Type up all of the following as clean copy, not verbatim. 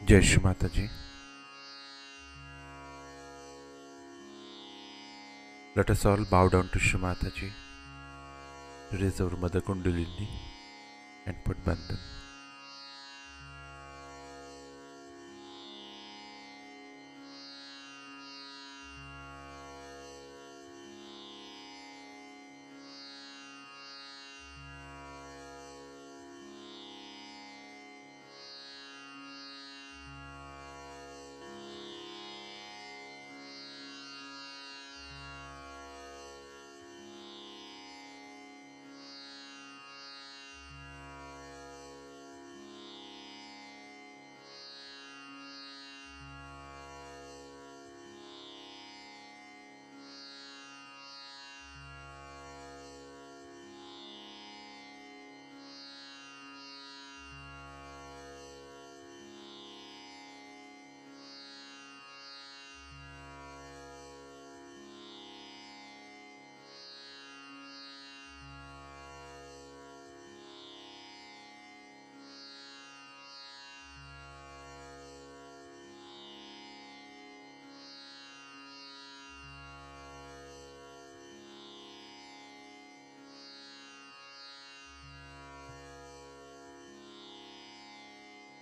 Jai Shri Mataji. Let us all bow down to Shri Mataji, raise our Mother Kundalini and put Bandhan.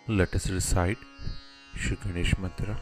Let us recite Shri Ganesh Mantra.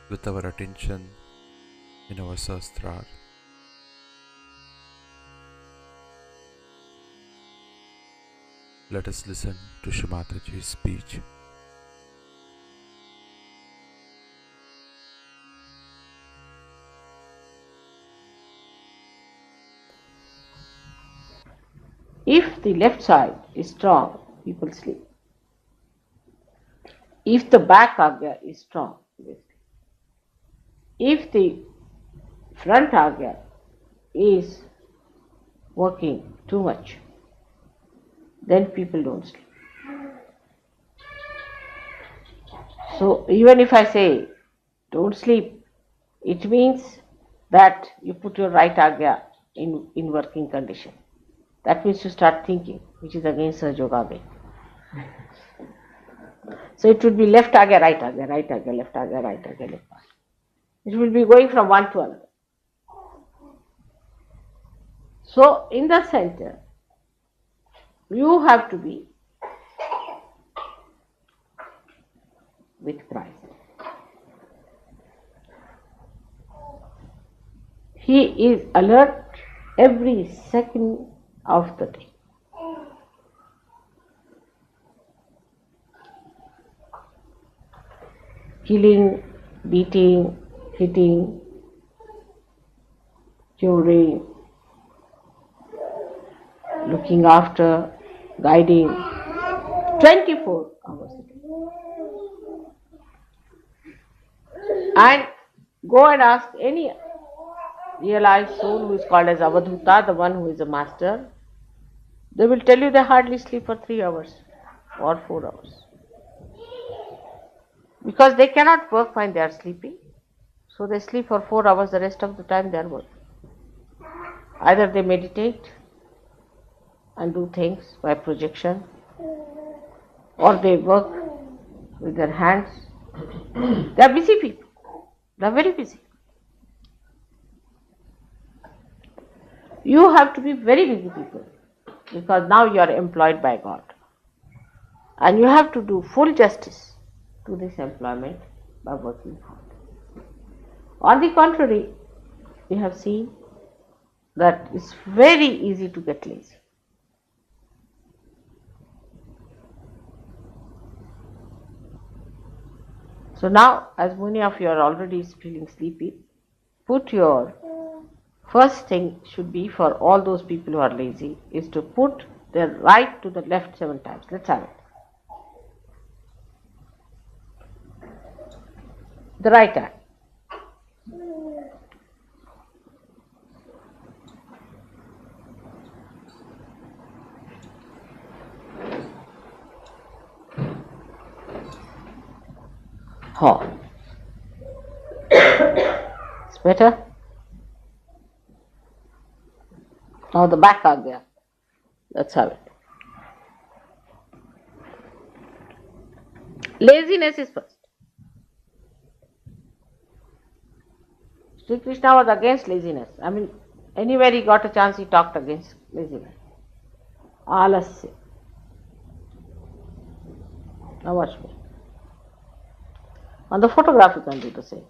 With our attention in our Sahasrara, let us listen to Shri Mataji's speech. If the left side is strong, people sleep. If the back agya is strong, they sleep. If the front agya is working too much, then people don't sleep. So even if I say don't sleep, it means that you put your right agya in working condition. That means you start thinking, which is against Sahaja Yoga. So it would be left agya, right agya, right agya, left agya, right agya, left agya. It will be going from one to another. So in the center, you have to be with Christ. He is alert every second of the day. Killing, beating, hitting, curing, looking after, guiding, 24 hours a day. And go and ask any realized soul who is called as Avadhuta, the one who is a master. They will tell you they hardly sleep for 3 hours or 4 hours. Because they cannot work when they are sleeping. So they sleep for 4 hours, the rest of the time they are working. Either they meditate and do things by projection, or they work with their hands. They are busy people. They are very busy. You have to be very busy people, because now you are employed by God. And you have to do full justice to this employment by working hard. On the contrary, we have seen that it's very easy to get lazy. So now, as many of you are already feeling sleepy, put your first thing should be for all those people who are lazy is to put the right to the left 7 times. Let's have it. The right hand. Ha. It's better. Now the back are there. Let's have it. Laziness is first. Sri Krishna was against laziness. I mean, anywhere he got a chance, he talked against laziness. Alasya. Now watch me. On the photograph, you can do the same.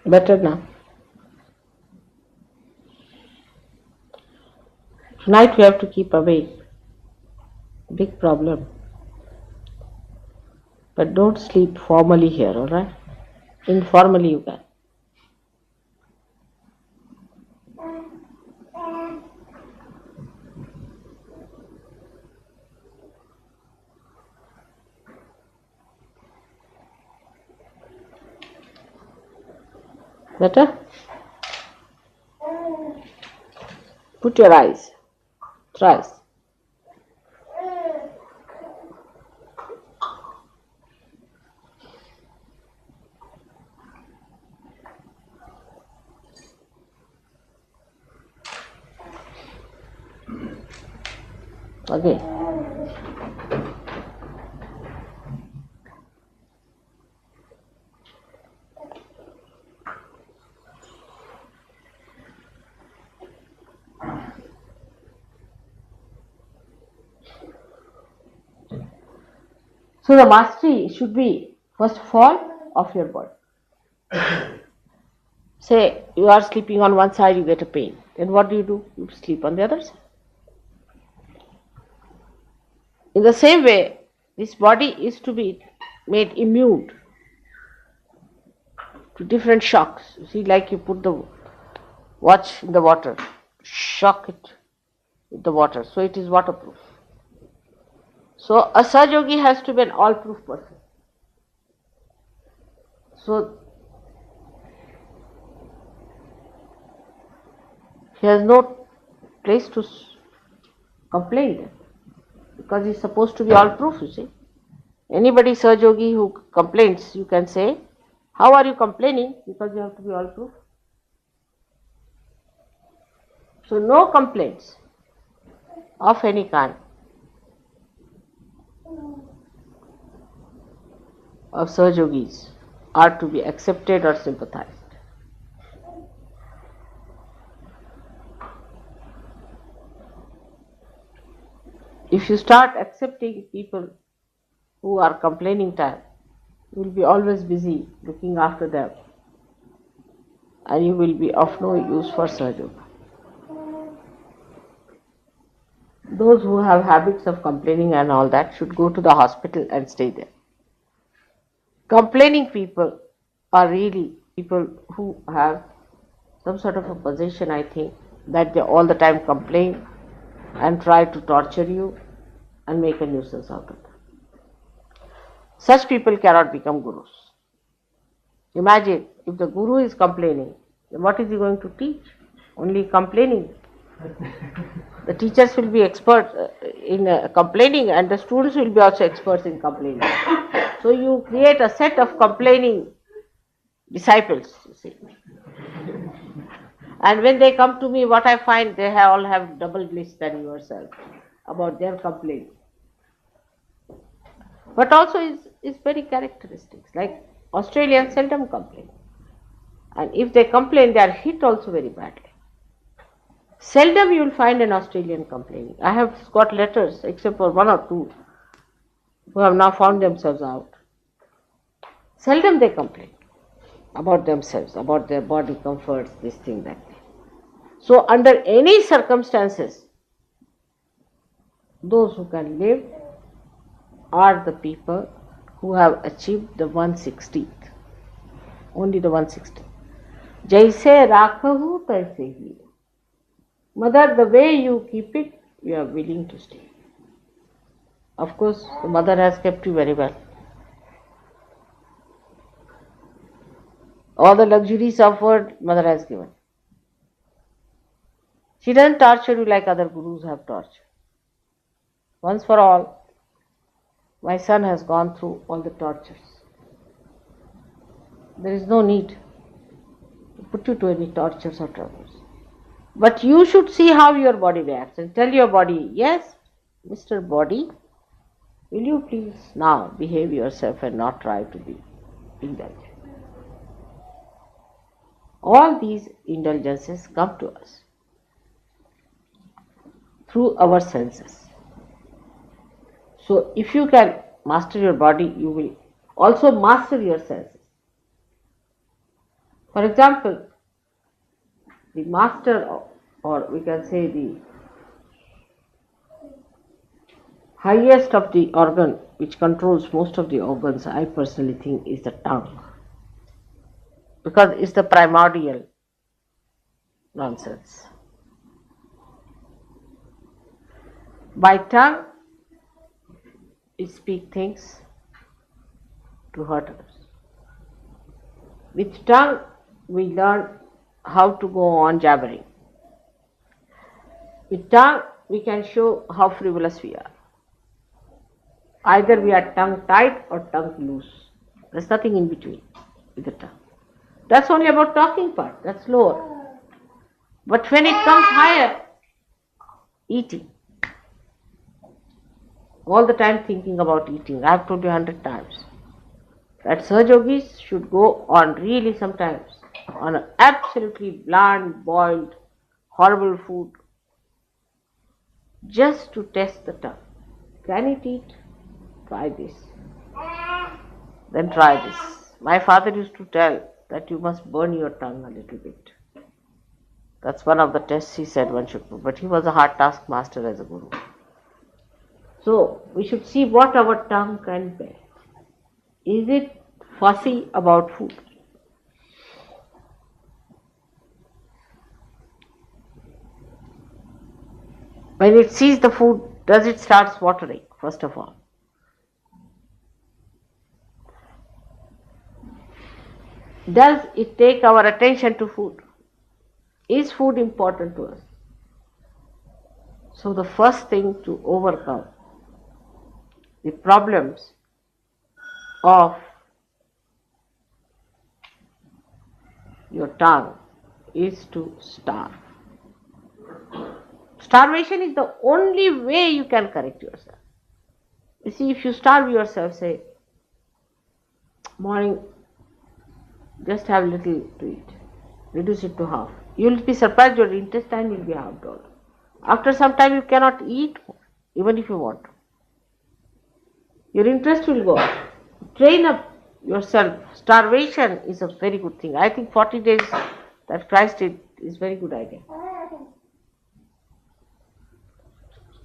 Better now. Tonight we have to keep awake. Big problem. But don't sleep formally here, alright? Informally you can. Better? Put your eyes. Thrice. Again. So the mastery should be, first of all, of your body. Say you are sleeping on one side, you get a pain. Then what do? You sleep on the other side. In the same way, this body is to be made immune to different shocks. You see, like you put the watch in the water, shock it with the water, so it is waterproof. So a Sahaja has to be an all-proof person. So he has no place to complain because he is supposed to be all-proof, you see. Anybody Sahaja who complains, you can say, how are you complaining? Because you have to be all-proof. So no complaints of any kind of Sahajogis are to be accepted or sympathized. If you start accepting people who are complaining time, you will be always busy looking after them and you will be of no use for Sahaja. those who have habits of complaining and all that should go to the hospital and stay there. Complaining people are really people who have some sort of a possession, I think, that they all the time complain and try to torture you and make a nuisance out of it. Such people cannot become gurus. Imagine if the guru is complaining, then what is he going to teach? Only complaining. The teachers will be experts in complaining, and the students will be also experts in complaining. So you create a set of complaining disciples, you see. And when they come to me, what I find, they all have double bliss than yourself about their complaining. But also is very characteristics. Like Australians seldom complain. And if they complain, they are hit also very badly. Seldom you will find an Australian complaining. I have got letters, except for one or two, who have now found themselves out. Seldom they complain about themselves, about their body comforts, this thing, that thing. So under any circumstances, those who can live are the people who have achieved the 160th. Only the 160th. Jaise rakhahu taise hi. Mother, the way you keep it, you are willing to stay. Of course, the mother has kept you very well. All the luxuries offered, mother has given. She doesn't torture you like other gurus have tortured. Once for all, my son has gone through all the tortures. There is no need to put you to any tortures or troubles. But you should see how your body reacts and tell your body, yes, Mr. Body, will you please now behave yourself and not try to be indulgent. All these indulgences come to us through our senses. So if you can master your body, you will also master your senses. For example, the master, or we can say the highest of the organ which controls most of the organs, I personally think, is the tongue. Because it's the primordial nonsense. By tongue, we speak things to hurt others. With tongue, we learn how to go on jabbering. With tongue, we can show how frivolous we are. Either we are tongue tied or tongue loose. There's nothing in between with the tongue. That's only about talking part, that's lower. But when it comes higher, eating. All the time thinking about eating. I have told you 100 times. That Sahajogis should go on really sometimes on an absolutely bland, boiled, horrible food just to test the tongue. Can it eat? Try this. Then try this. My father used to tell that you must burn your tongue a little bit. That's one of the tests he said one should do. But he was a hard taskmaster as a guru. So we should see what our tongue can bear. Is it fussy about food? When it sees the food, does it start watering, first of all? Does it take our attention to food? Is food important to us? So the first thing to overcome the problems of your tongue is to starve. Starvation is the only way you can correct yourself. You see, if you starve yourself, say, morning, just have little to eat, reduce it to half. You will be surprised your intestine will be halved out. After some time you cannot eat even if you want to. Your interest will go up. Train up yourself. Starvation is a very good thing. I think 40 days that Christ did is very good idea.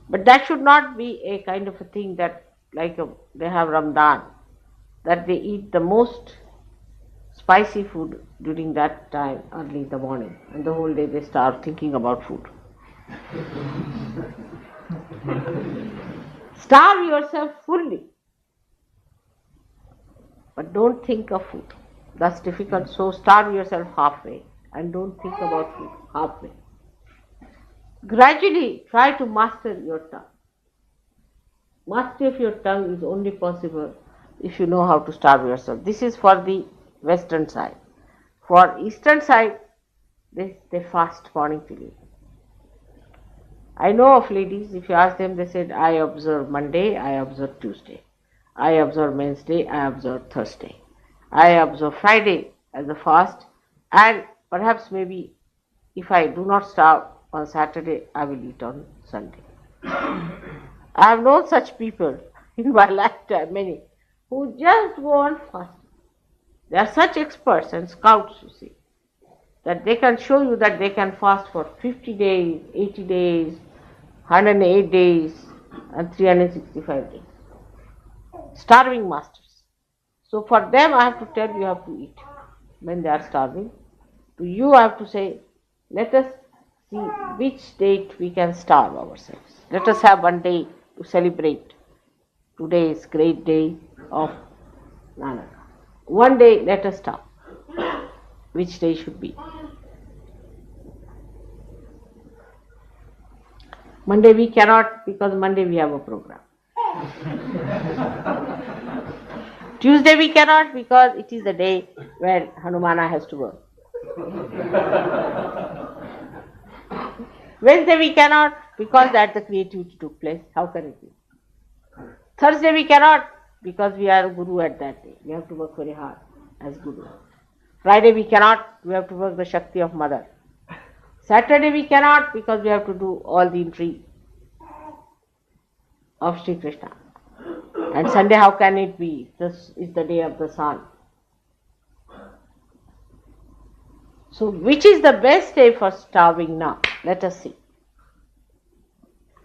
But that should not be a kind of a thing that, like they have Ramadan, that they eat the most spicy food during that time early in the morning, and the whole day they start thinking about food. Starve yourself fully, but don't think of food. That's difficult, so starve yourself halfway and don't think about food halfway. Gradually try to master your tongue. Mastery of your tongue is only possible if you know how to starve yourself. This is for the western side. For eastern side, they fast morning till evening. I know of ladies, if you ask them, they said, I observe Monday, I observe Tuesday, I observe Wednesday, I observe Thursday, I observe Friday as a fast, and perhaps maybe if I do not starve on Saturday, I will eat on Sunday. I have known such people in my lifetime, many, who just go on fasting. They are such experts and scouts, you see, that they can show you that they can fast for 50 days, 80 days, 108 days, and 365 days. Starving masters. So for them, I have to tell you have to eat when they are starving. To you, I have to say, let us see which date we can starve ourselves. Let us have one day to celebrate. Today is great day of Nanak. One day, let us starve. Which day should be? Monday we cannot, because Monday we have a program. Tuesday we cannot, because it is the day where Hanumana has to work. Wednesday we cannot, because that the creativity took place. How can it be? Thursday we cannot, because we are Guru at that day. We have to work very hard as Guru. Friday we cannot, we have to work the Shakti of Mother. Saturday we cannot, because we have to do all the intrigue of Sri Krishna. And Sunday, how can it be? This is the day of the sun. So which is the best day for starving now? Let us see.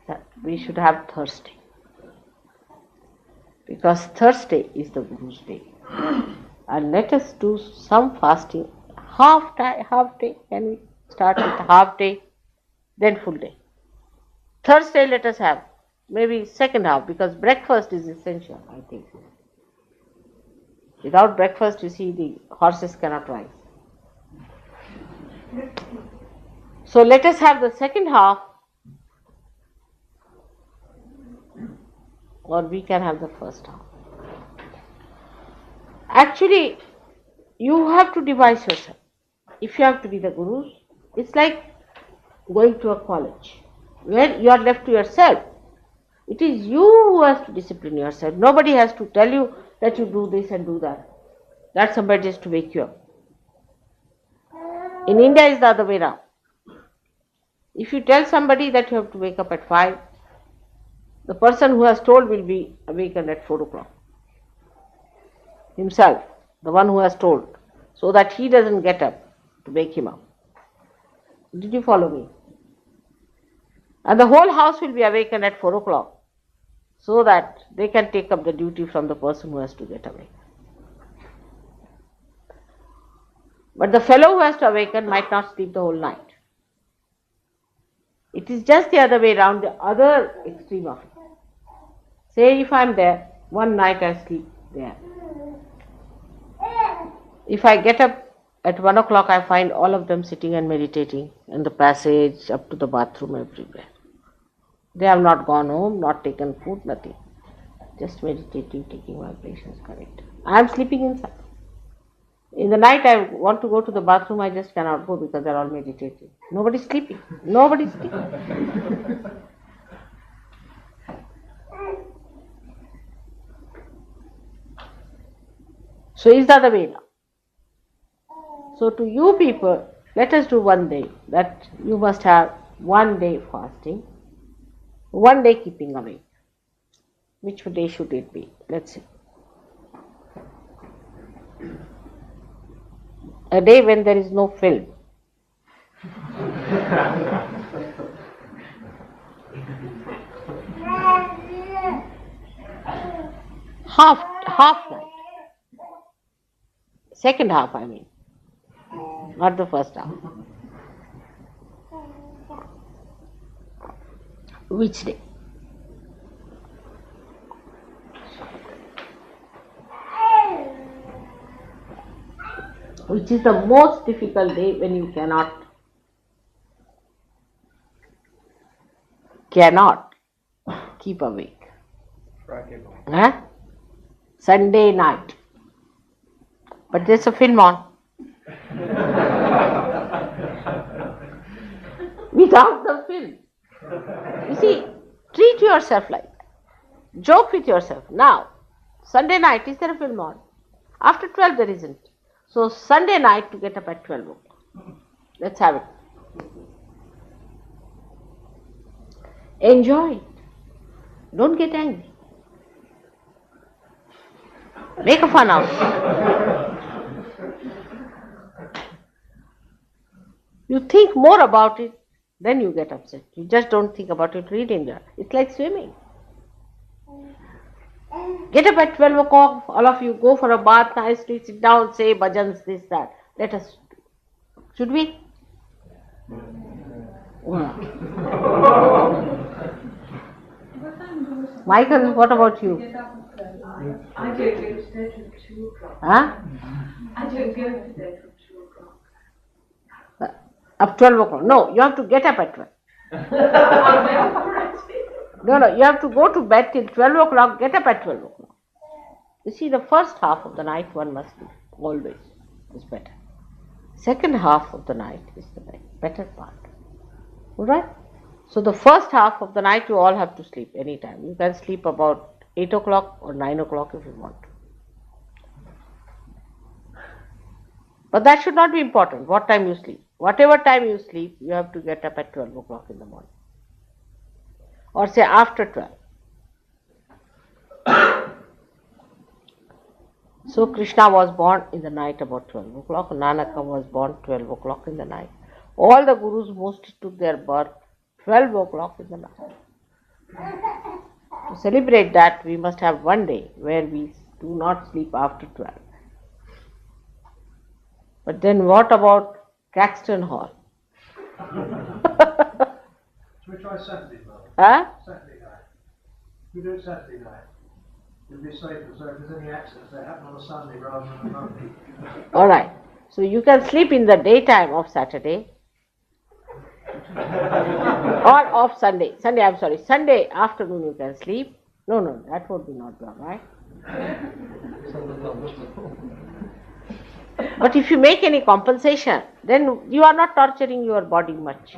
That we should have Thursday. Because Thursday is the Guru's day. And let us do some fasting. Half day. Can we start with half day, then full day? Thursday let us have maybe second half, because breakfast is essential, I think. Without breakfast, you see, the horses cannot rise. So let us have the second half, or we can have the first half. Actually, you have to devise yourself. If you have to be the Gurus, it's like going to a college where you are left to yourself. It is you who has to discipline yourself. Nobody has to tell you that you do this and do that. That somebody has to wake you up. In India, it's the other way around. If you tell somebody that you have to wake up at 5, the person who has told will be awakened at 4 o'clock. Himself, the one who has told, so that he doesn't get up to wake him up. Did you follow me? And the whole house will be awakened at 4 o'clock, so that they can take up the duty from the person who has to get awake. But the fellow who has to awaken might not sleep the whole night. It is just the other way around, the other extreme of it. Say if I am there, one night I sleep there. If I get up at 1 o'clock, I find all of them sitting and meditating in the passage, up to the bathroom, everywhere. They have not gone home, not taken food, nothing. Just meditating, taking vibrations, correct. I am sleeping inside. In the night, I want to go to the bathroom, I just cannot go because they are all meditating. Nobody is sleeping. Nobody is sleeping. So is the other way now. So to you people, let us do one day, that you must have one day fasting, one day keeping awake. Which day should it be? Let's see. A day when there is no film. Half night. Second half, I mean, not the first half. Which day? Which is the most difficult day when you cannot keep awake. Huh? Sunday night. But there's a film on. Without the film. You see, treat yourself like that. Joke with yourself. Now, Sunday night, is there a film on? After 12 there isn't. So Sunday night to get up at 12 o'clock. Let's have it. Enjoy it. Don't get angry. Make a fun out of it. You think more about it, then you get upset. You just don't think about it, really enjoy. It's like swimming. Get up at 12 o'clock, all of you go for a bath nicely, sit down, say bhajans, this, that. Let us. Should we? Michael, what about you? I don't go to bed till 2 o'clock. Huh? I don't go to bed till 2 o'clock. Up 12 o'clock. No, you have to get up at 12. No, you have to go to bed till 12 o'clock, get up at 12 o'clock. You see, the first half of the night one must do, always, is better. Second half of the night is the better part. Alright? So the first half of the night you all have to sleep anytime. You can sleep about 8 o'clock or 9 o'clock if you want to. But that should not be important, what time you sleep. Whatever time you sleep, you have to get up at 12 o'clock in the morning. Or say after 12. So Krishna was born in the night about 12 o'clock. Nanaka was born 12 o'clock in the night. All the gurus mostly took their birth 12 o'clock in the night. To celebrate that, we must have one day where we do not sleep after 12. But then what about Caxton Hall? Should we try Saturday night? Huh? Saturday night. We do it Saturday night. It'll be safer, so if there's any accidents, they happen on a Sunday rather than a Monday. Alright. So you can sleep in the daytime of Saturday. Or of Sunday. Sunday afternoon you can sleep. No, that would be not done, right? But if you make any compensation, then you are not torturing your body much.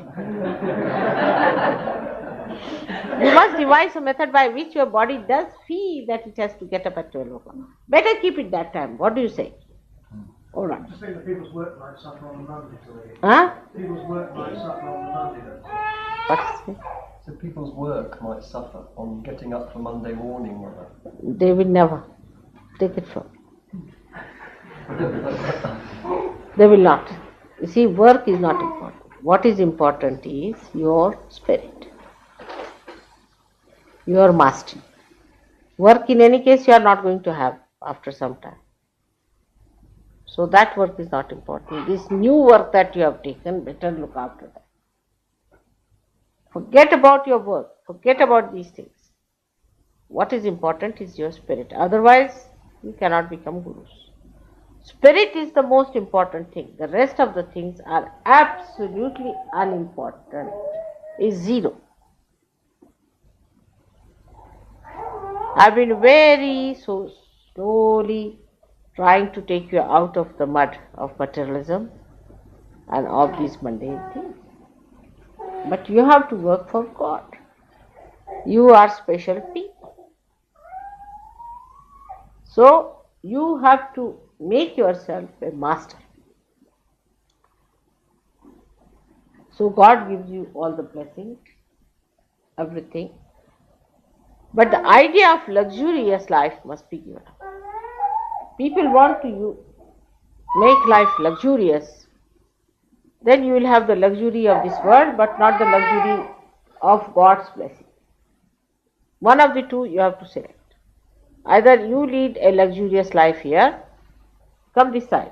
You must devise a method by which your body does feel that it has to get up at 12 o'clock. Better keep it that time. What do you say? All right. I just think that people's work might suffer on the Monday. Huh? People's work might suffer on the Monday. What's it? So people's work might suffer on getting up for Monday morning, Mother. They will never. Take it from. They will not. You see, work is not important. What is important is your spirit, your mastery. Work in any case you are not going to have after some time. So that work is not important. This new work that you have taken, better look after that. Forget about your work. Forget about these things. What is important is your spirit. Otherwise, you cannot become gurus. Spirit is the most important thing. The rest of the things are absolutely unimportant. Is zero. I've been very slowly trying to take you out of the mud of materialism and of these mundane things. But you have to work for God. You are special people. So you have to make yourself a master. So God gives you all the blessings, everything. But the idea of luxurious life must be given up. People want to make life luxurious. Then you will have the luxury of this world, but not the luxury of God's blessing. One of the two you have to select. Either you lead a luxurious life here, come this side.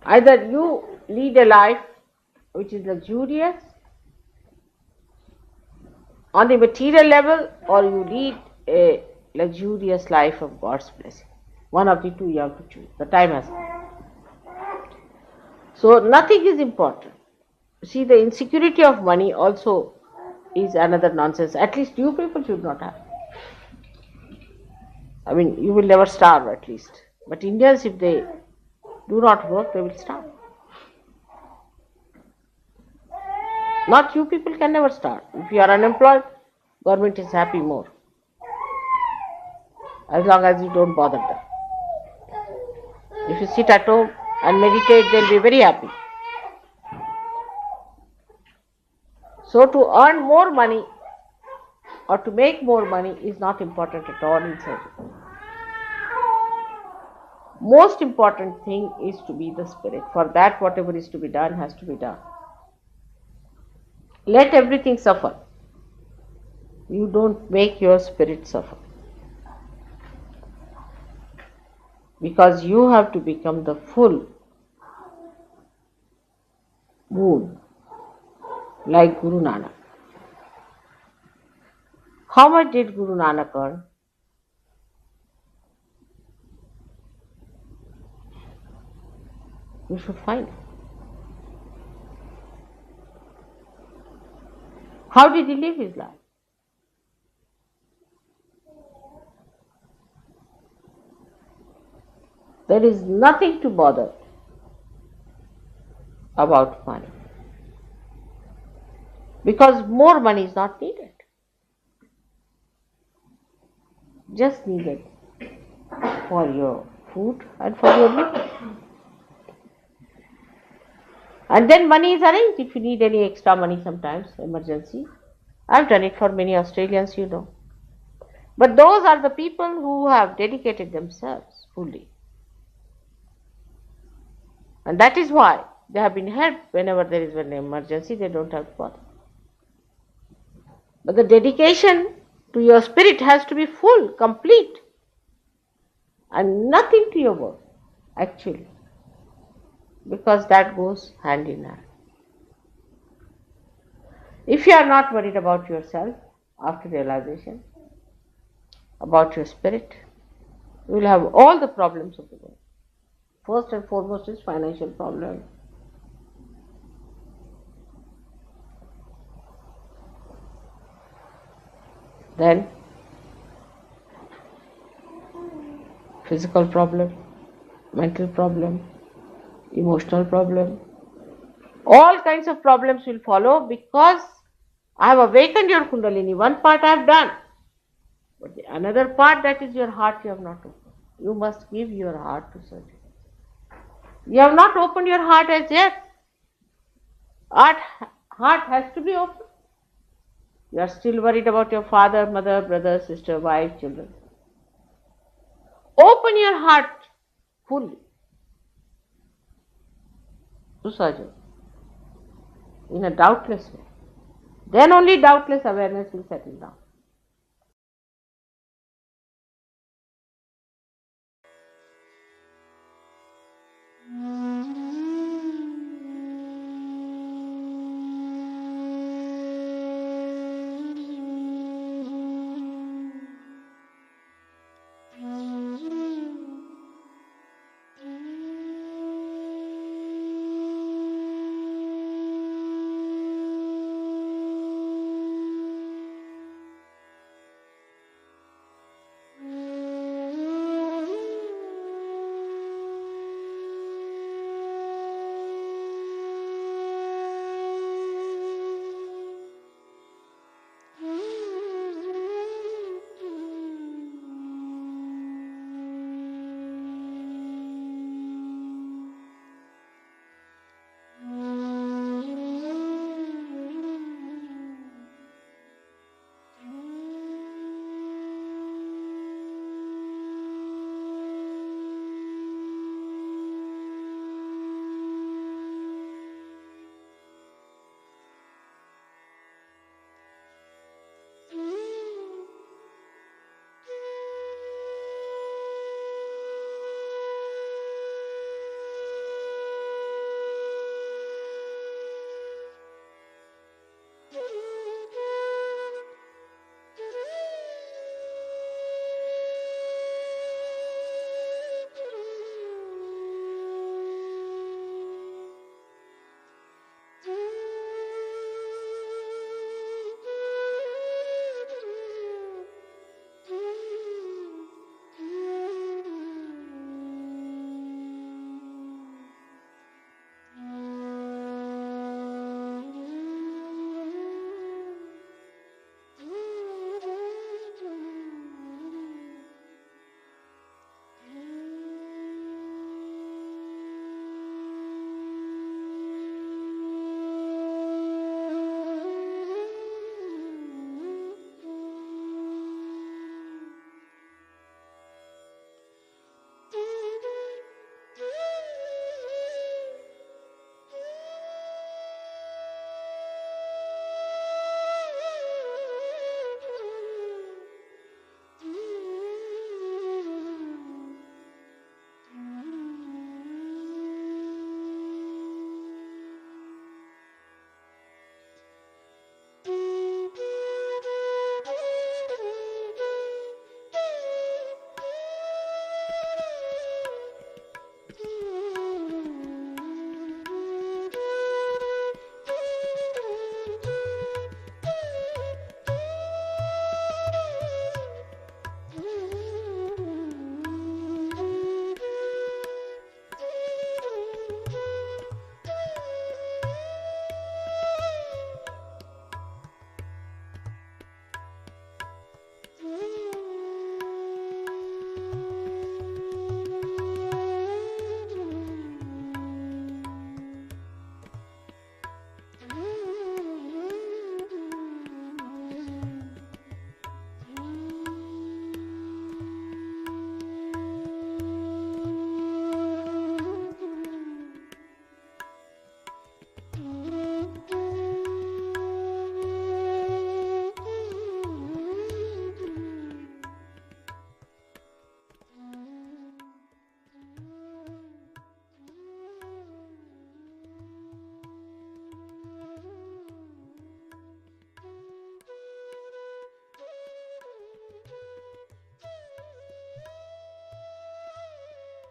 Either you lead a life which is luxurious on the material level, or you lead a luxurious life of God's blessing. One of the two you have to choose. The time has come. So nothing is important. See, the insecurity of money also is another nonsense. At least you people should not have. I mean, you will never starve at least. But Indians, if they do not work, they will starve. Not you people can never starve. If you are unemployed, government is happy more. As long as you don't bother them. If you sit at home and meditate, they'll be very happy. So to earn more money or to make more money is not important at all in surgery. Most important thing is to be the spirit. For that, whatever is to be done has to be done. Let everything suffer. You don't make your spirit suffer. Because you have to become the full moon like Guru Nanak. How much did Guru Nanak earn? You should find. How did he live his life? There is nothing to bother about money. Because more money is not needed. Just needed for your food and for your living. And then money is arranged if you need any extra money sometimes, emergency. I've done it for many Australians, you know. But those are the people who have dedicated themselves fully. And that is why they have been helped whenever there is an emergency, they don't have to bother. But the dedication to your spirit has to be full, complete, and nothing to your work, actually, because that goes hand in hand. If you are not worried about yourself after realization, about your spirit, you will have all the problems of the world. First and foremost is financial problem. Then physical problem, mental problem, emotional problem. All kinds of problems will follow because I have awakened your Kundalini. One part I have done. But the another part, that is your heart, you have not opened. You must give your heart to surgery. You have not opened your heart as yet. Heart has to be opened. You are still worried about your father, mother, brother, sister, wife, children. Open your heart fully to surgery in a doubtless way. Then only doubtless awareness will settle down.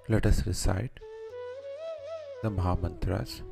Let us recite the Maha Mantras.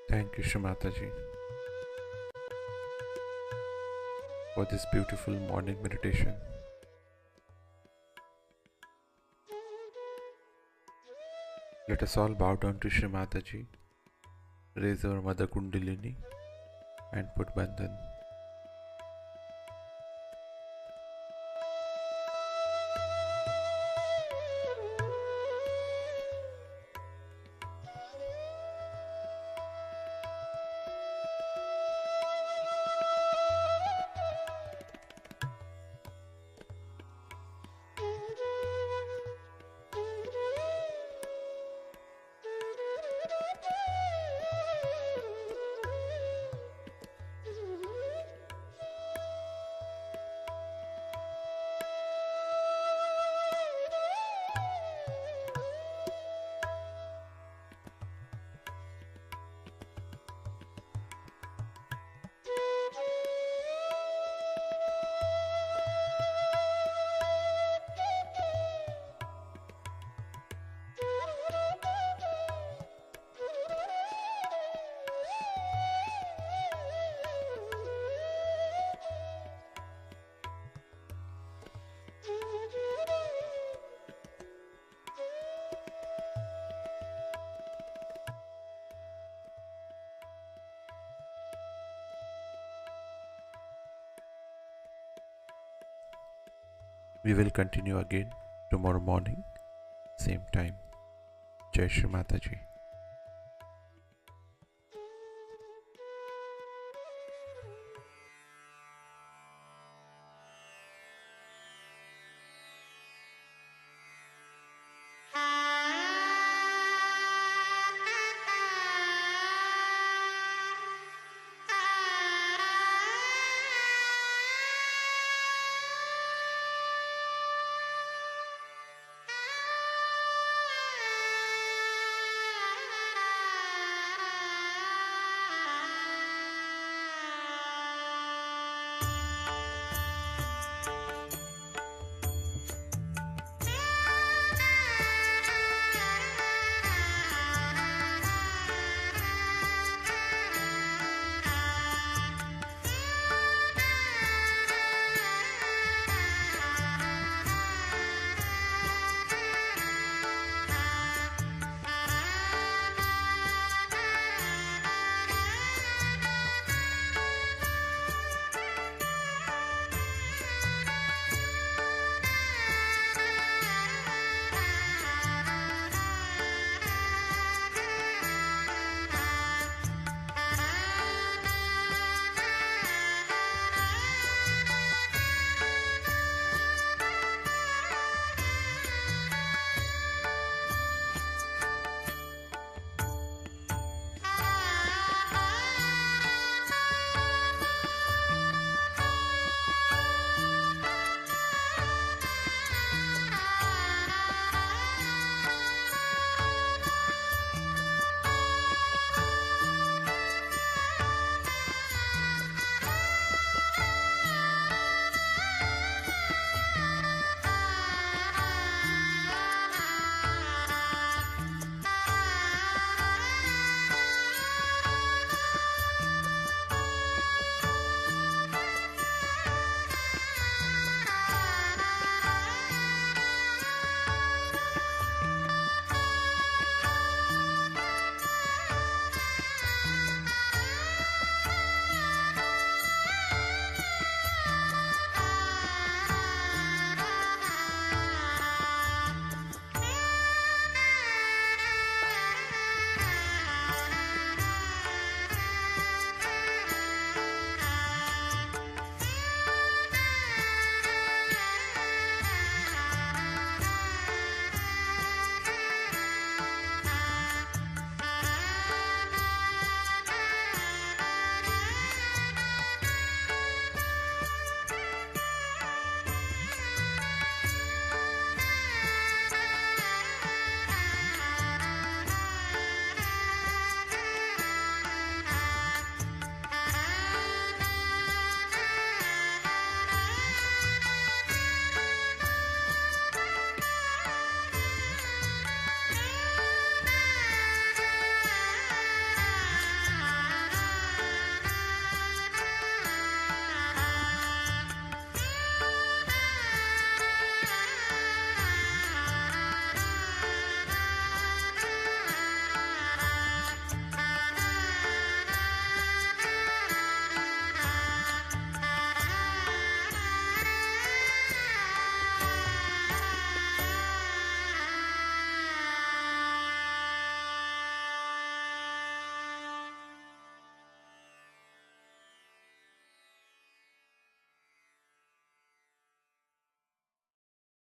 Thank you, Shri Mataji, for this beautiful morning meditation. Let us all bow down to Shri Mataji, raise our Mother Kundalini and put Bandhan. We will continue again tomorrow morning, same time. Jai Shri Mataji.